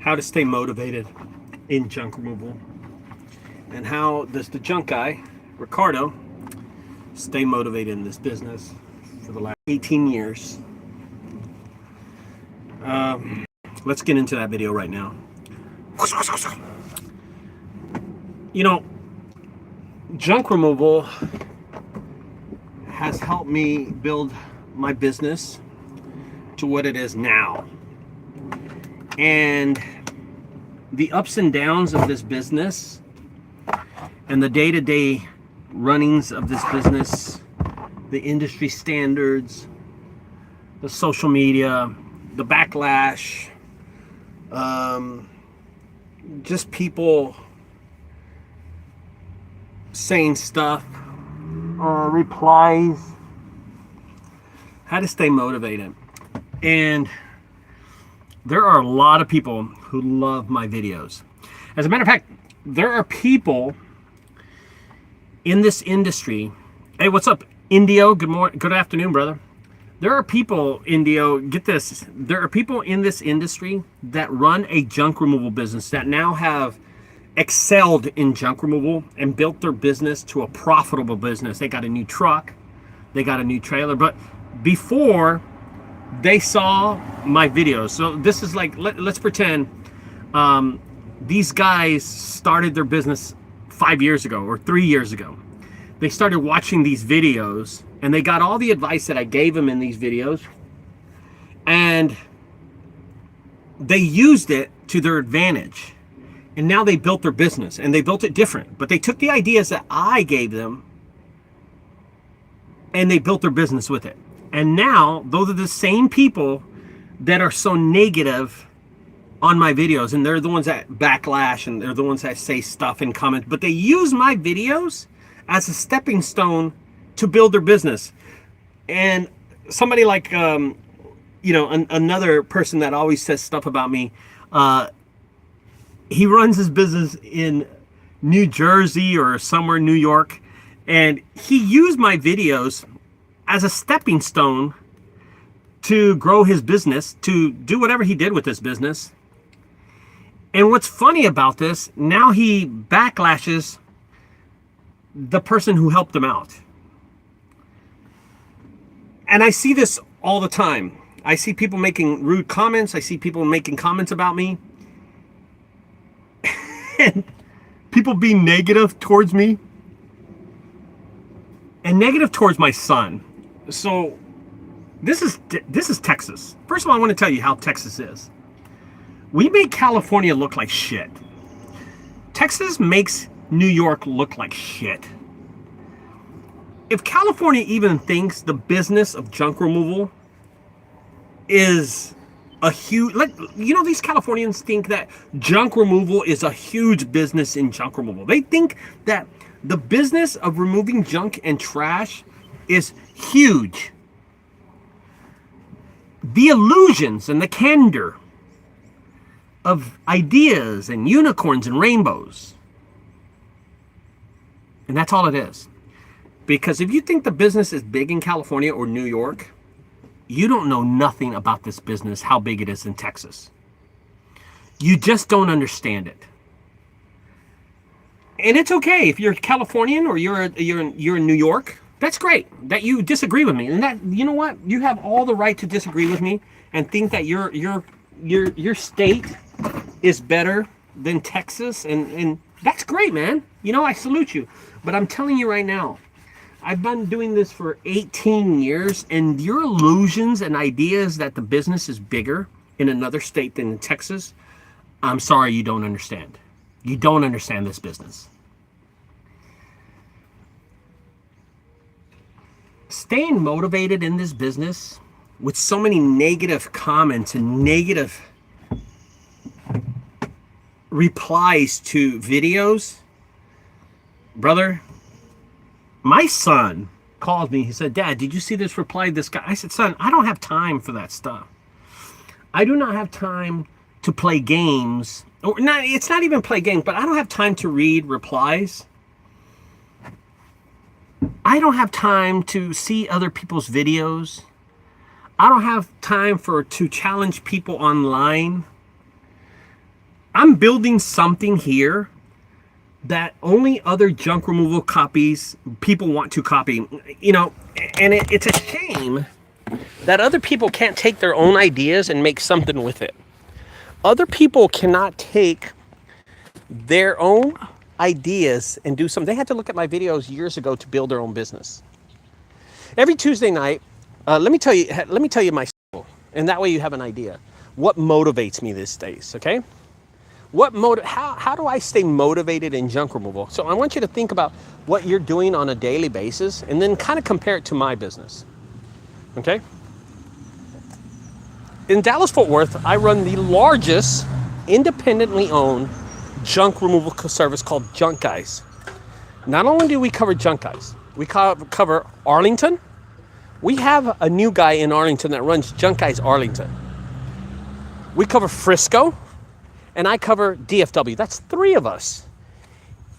how to stay motivated in junk removal, and how does the junk guy, Ricardo, stay motivated in this business for the last 18 years. Let's get into that video right now. You know, junk removal has helped me build my business to what it is now. And the ups and downs of this business and the day-to-day runnings of this business, the industry standards, the social media, the backlash, just people saying stuff, replies, how to stay motivated. And there are a lot of people who love my videos. As a matter of fact, there are people in this industry. Hey, what's up, Indio? Good morning, good afternoon, brother. There are people, Indio, get this. There are people in this industry that run a junk removal business that now have excelled in junk removal and built their business to a profitable business. They got a new truck, they got a new trailer, but before they saw my videos, so this is like, let's pretend these guys started their business 5 years ago or 3 years ago. They started watching these videos and they got all the advice that I gave them in these videos, and they used it to their advantage. And now they built their business, and they built it different. But they took the ideas that I gave them and they built their business with it. And now those are the same people that are so negative on my videos, and they're the ones that backlash, and they're the ones that say stuff and comment. But they use my videos as a stepping stone to build their business. And somebody like, another person that always says stuff about me, he runs his business in New Jersey or somewhere in New York, and he used my videos as a stepping stone to grow his business, to do whatever he did with this business. And what's funny about this, now he backlashes the person who helped him out. And I see this all the time. I see people making rude comments. I see people making comments about me. And people being negative towards me. And negative towards my son. So this is Texas. First of all, I want to tell you how Texas is. We make California look like shit. Texas makes New York look like shit. If California even thinks the business of junk removal is a huge, these Californians think that junk removal is a huge business in junk removal. They think that the business of removing junk and trash is huge. The illusions and the candor of ideas and unicorns and rainbows. And that's all it is. Because if you think the business is big in California or New York, you don't know nothing about this business, how big it is in Texas. You just don't understand it. And it's okay if you're Californian or you're in New York. That's great that you disagree with me. And that, you know what? You have all the right to disagree with me and think that your state is better than Texas, and that's great, man. I salute you. But I'm telling you right now, I've been doing this for 18 years, and your illusions and ideas that the business is bigger in another state than in Texas, I'm sorry, you don't understand. You don't understand this business. Staying motivated in this business with so many negative comments and negative replies to videos, brother, my son called me. He said, "Dad, did you see this reply to this guy?" I said, "Son, I don't have time for that stuff. I do not have time to play games. Or not, it's not even play games, but I don't have time to read replies. I don't have time to see other people's videos. I don't have time to challenge people online. I'm building something here that only other junk removal copies people want to copy, you know, and it's a shame that other people can't take their own ideas and make something with it. Other people cannot take their own ideas and do something. They had to look at my videos years ago to build their own business. Every Tuesday night, let me tell you my struggle, and that way you have an idea what motivates me these days. Okay, how do I stay motivated in junk removal? So I want you to think about what you're doing on a daily basis, and then kind of compare it to my business. Okay. In Dallas-Fort Worth, I run the largest independently owned junk removal service called Junk Guys. Not only do we cover Junk Guys, we cover Arlington. We have a new guy in Arlington that runs Junk Guys Arlington. We cover Frisco, and I cover DFW. That's 3 of us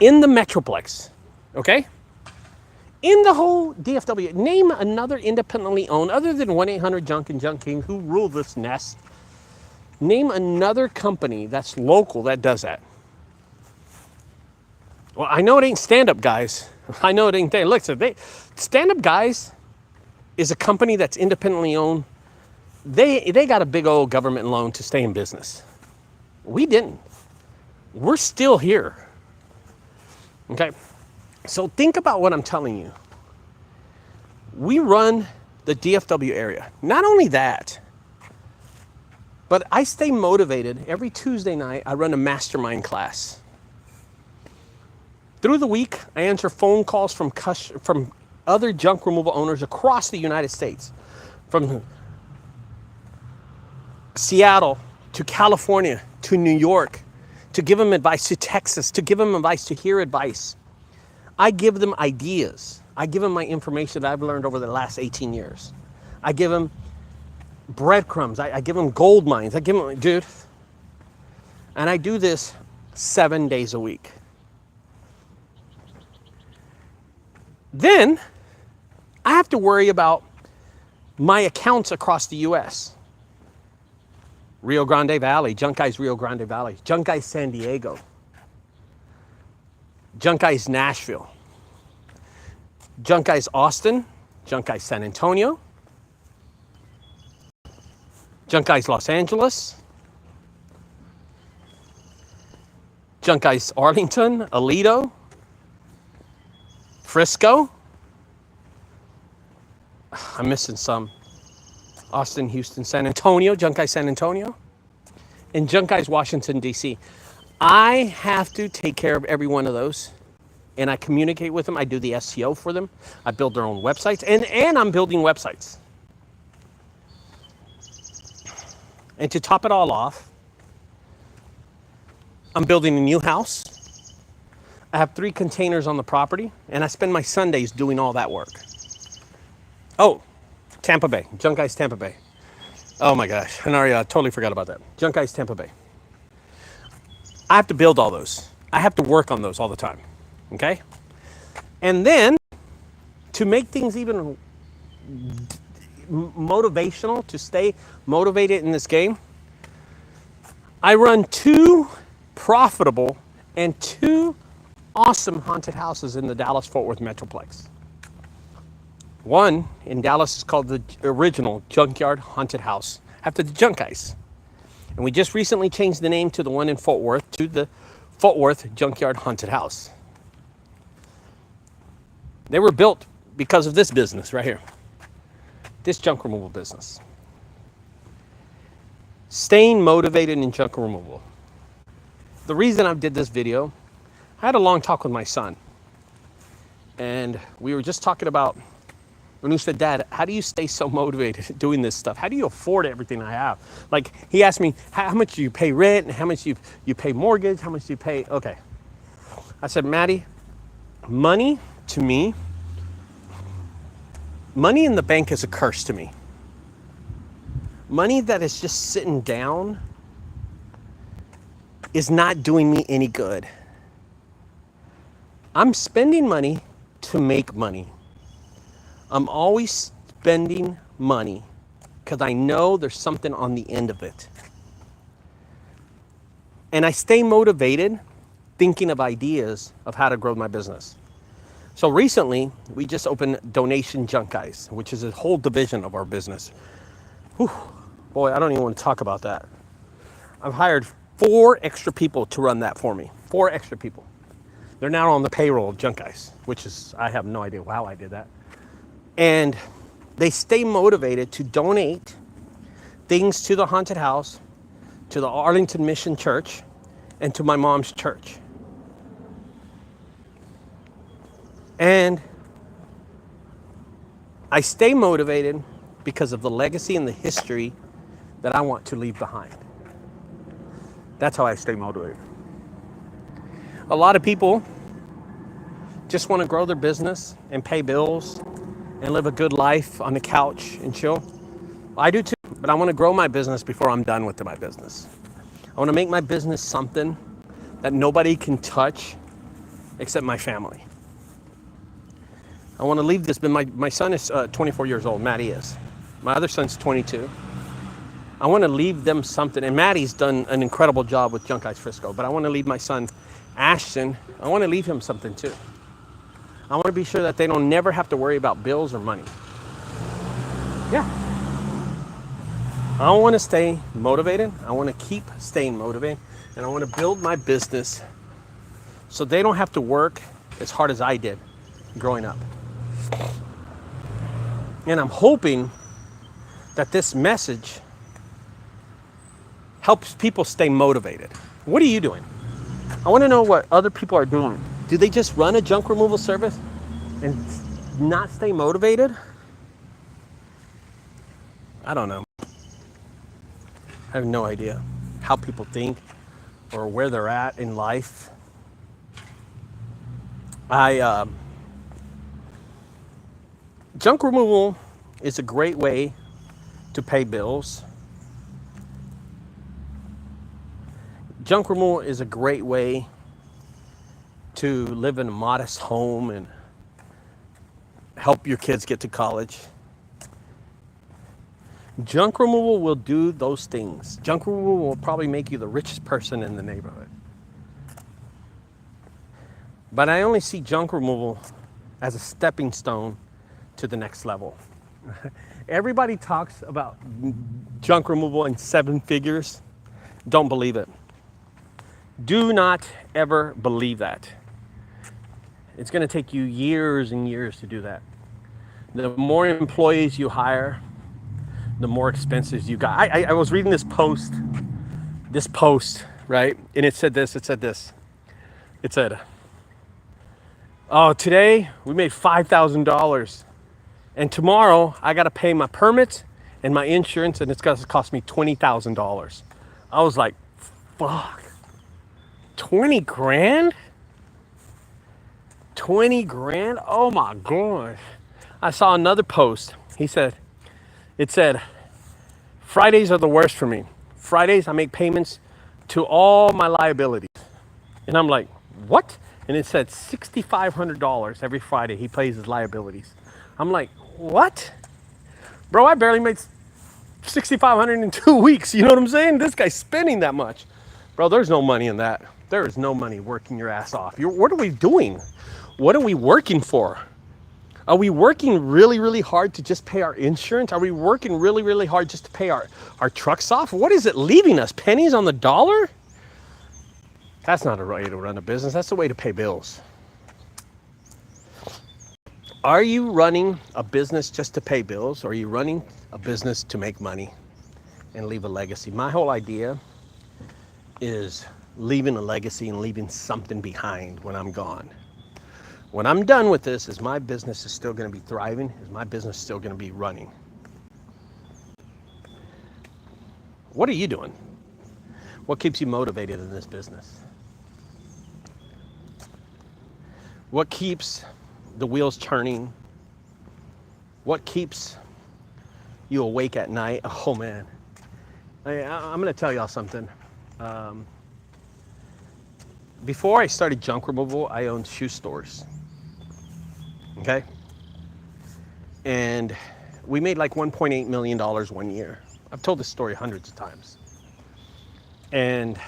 in the Metroplex, okay? In the whole DFW, name another independently owned, other than 1-800-JUNK and Junk King, who rule this nest. Name another company that's local that does that. Well, I know it ain't Stand Up Guys. I know it ain't. Look, so Stand Up Guys is a company that's independently owned. They got a big old government loan to stay in business. We didn't. We're still here. Okay? So think about what I'm telling you. We run the DFW area. Not only that, but I stay motivated. Every Tuesday night, I run a mastermind class. Through the week, I answer phone calls from other junk removal owners across the United States, from Seattle to California to New York, to give them advice, to Texas, to give them advice, to hear advice. I give them ideas. I give them my information that I've learned over the last 18 years. I give them breadcrumbs. I give them gold mines. I give them, dude. And I do this 7 days a week. Then I have to worry about my accounts across the U.S. Rio Grande Valley, Junk Guys Rio Grande Valley, Junk Guys San Diego, Junk Guys Nashville, Junk Guys Austin, Junk Guys San Antonio, Junk Guys Los Angeles, Junk Guys Arlington, Aledo, Frisco. I'm missing some. Austin, Houston, San Antonio, Junk Guys San Antonio, and Junk Guys Washington, D.C. I have to take care of every one of those, and I communicate with them. I do the SEO for them. I build their own websites, and I'm building websites. And to top it all off, I'm building a new house. I have 3 containers on the property, and I spend my Sundays doing all that work. Oh, Tampa Bay, Junk Guys Tampa Bay. Oh my gosh, I totally forgot about that. Junk Guys Tampa Bay. I have to build all those. I have to work on those all the time, okay? And then, to make things even motivational, to stay motivated in this game, I run 2 profitable and 2 awesome haunted houses in the Dallas-Fort Worth Metroplex. One in Dallas is called the original Junkyard Haunted House, after the Junk Guys. And we just recently changed the name to the one in Fort Worth to the Fort Worth Junkyard Haunted House. They were built because of this business right here. This junk removal business. Staying motivated in junk removal. The reason I did this video, I had a long talk with my son. And we were just talking about, when he said, Dad, how do you stay so motivated doing this stuff? How do you afford everything I have? Like, he asked me, how much do you pay rent? And how much you pay mortgage? How much do you pay? Okay. I said, Maddie, money to me, money in the bank is a curse to me. Money that is just sitting down is not doing me any good. I'm spending money to make money. I'm always spending money because I know there's something on the end of it. And I stay motivated thinking of ideas of how to grow my business. So recently, we just opened Donation Junk Guys, which is a whole division of our business. Whew, boy, I don't even want to talk about that. I've hired 4 extra people to run that for me. 4 extra people. They're now on the payroll of Junk Guys, which is, I have no idea how I did that. And they stay motivated to donate things to the haunted house, to the Arlington Mission Church, and to my mom's church. And I stay motivated because of the legacy and the history that I want to leave behind. That's how I stay motivated. A lot of people just want to grow their business and pay bills and live a good life on the couch and chill. I do too, but I want to grow my business before I'm done with my business. I want to make my business something that nobody can touch except my family. I want to leave this, but my son is 24 years old, Maddie is. My other son's 22. I want to leave them something, and Maddie's done an incredible job with Junk Guys Frisco, but I want to leave my son, Ashton, I want to leave him something too. I want to be sure that they don't never have to worry about bills or money. Yeah. I want to stay motivated. I want to keep staying motivated, and I want to build my business so they don't have to work as hard as I did growing up. And I'm hoping that this message helps people stay motivated. What are you doing? I want to know what other people are doing. Do they just run a junk removal service and not stay motivated? I don't know. I have no idea how people think or where they're at in life. Junk removal is a great way to pay bills. Junk removal is a great way to live in a modest home and help your kids get to college. Junk removal will do those things. Junk removal will probably make you the richest person in the neighborhood. But I only see junk removal as a stepping stone to the next level. Everybody talks about junk removal in 7 figures. Don't believe it. Do not ever believe that. It's going to take you years and years to do that. The more employees you hire, the more expenses you got. I was reading this post, right? And it said this. It said, oh, today we made $5,000. And tomorrow I got to pay my permits and my insurance, and it's going to cost me $20,000. I was like, fuck. 20 grand? 20 grand? Oh my gosh. I saw another post. It said, Fridays are the worst for me. Fridays I make payments to all my liabilities. And I'm like, what? And it said $6,500 every Friday he pays his liabilities. I'm like, what? Bro, I barely made $6,500 in 2 weeks. You know what I'm saying? This guy's spending that much. Bro, there's no money in that. There is no money working your ass off. What are we doing? What are we working for? Are we working really, really hard to just pay our insurance? Are we working really, really hard just to pay our trucks off? What is it leaving us? Pennies on the dollar? That's not a way to run a business. That's the way to pay bills. Are you running a business just to pay bills, or are you running a business to make money and leave a legacy? My whole idea is leaving a legacy and leaving something behind when I'm gone. When I'm done with this, is my business is still going to be thriving? Is my business still going to be running? What are you doing? What keeps you motivated in this business? What keeps the wheels turning? What keeps you awake at night? Oh man, I'm going to tell y'all something. Before I started junk removal, I owned shoe stores. Okay? And we made like $1.8 million one year. I've told this story hundreds of times. And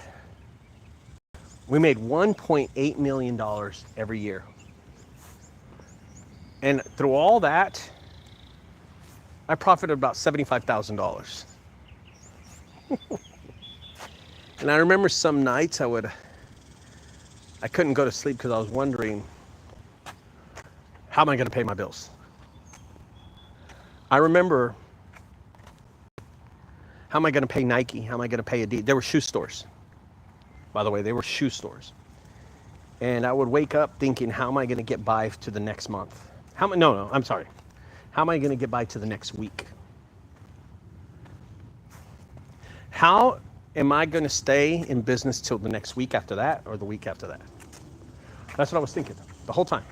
We made $1.8 million every year. And through all that, I profited about $75,000. And I remember some nights I couldn't go to sleep because I was wondering, how am I going to pay my bills? I remember, how am I going to pay Nike? How am I going to pay Adidas? There were shoe stores. By the way, they were shoe stores. And I would wake up thinking, how am I going to get by to the next month? I'm sorry. How am I going to get by to the next week? How am I going to stay in business till the next week after that or the week after that? That's what I was thinking the whole time.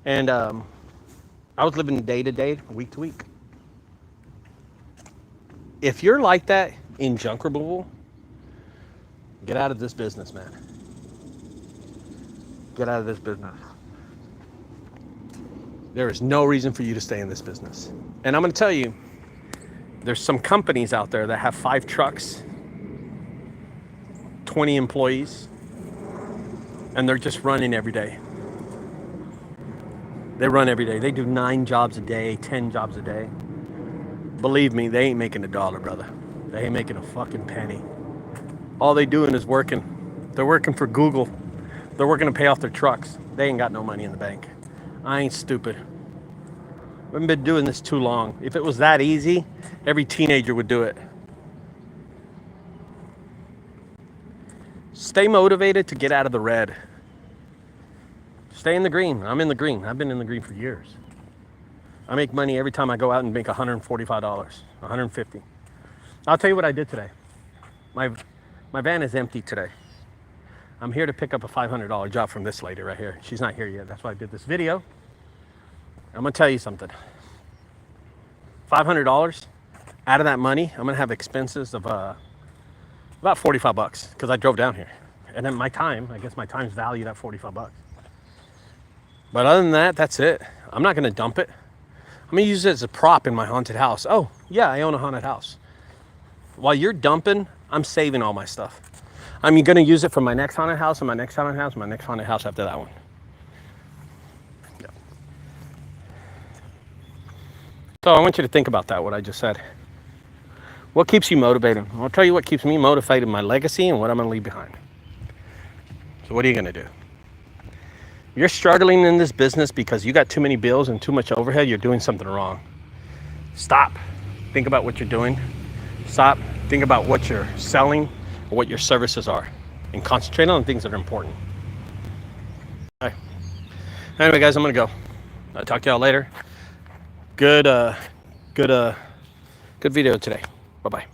And I was living day to day, week to week. If you're like that in junk removal, get out of this business, man. Get out of this business. There is no reason for you to stay in this business. And I'm going to tell you, there's some companies out there that have 5 trucks, 20 employees, and they're just running every day. They run every day. They do 9 jobs a day, 10 jobs a day. Believe me, they ain't making $1, brother. They ain't making a fucking penny. All they doing is working. They're working for Google. They're working to pay off their trucks. They ain't got no money in the bank. I ain't stupid. I haven't been doing this too long. If it was that easy, every teenager would do it. Stay motivated to get out of the red. Stay in the green. I'm in the green. I've been in the green for years. I make money every time I go out and make $145, $150. I'll tell you what I did today. My van is empty today. I'm here to pick up a $500 job from this lady right here. She's not here yet. That's why I did this video. I'm gonna tell you something. $500, out of that money, I'm gonna have expenses of about 45 bucks because I drove down here. And then my time, I guess my time's valued at 45 bucks. But other than that, that's it. I'm not gonna dump it. I'm gonna use it as a prop in my haunted house. Oh, yeah, I own a haunted house. While you're dumping, I'm saving all my stuff. I'm gonna use it for my next haunted house and my next haunted house and my next haunted house after that one. Yeah. So I want you to think about that, what I just said. What keeps you motivated? I'll tell you what keeps me motivated, my legacy and what I'm gonna leave behind. So what are you gonna do? You're struggling in this business because you got too many bills and too much overhead, you're doing something wrong. Stop. Think about what you're doing. Stop. Think about what you're selling or what your services are. And concentrate on the things that are important. All right. Anyway, guys, I'm going to go. I'll talk to y'all later. Good video today. Bye-bye.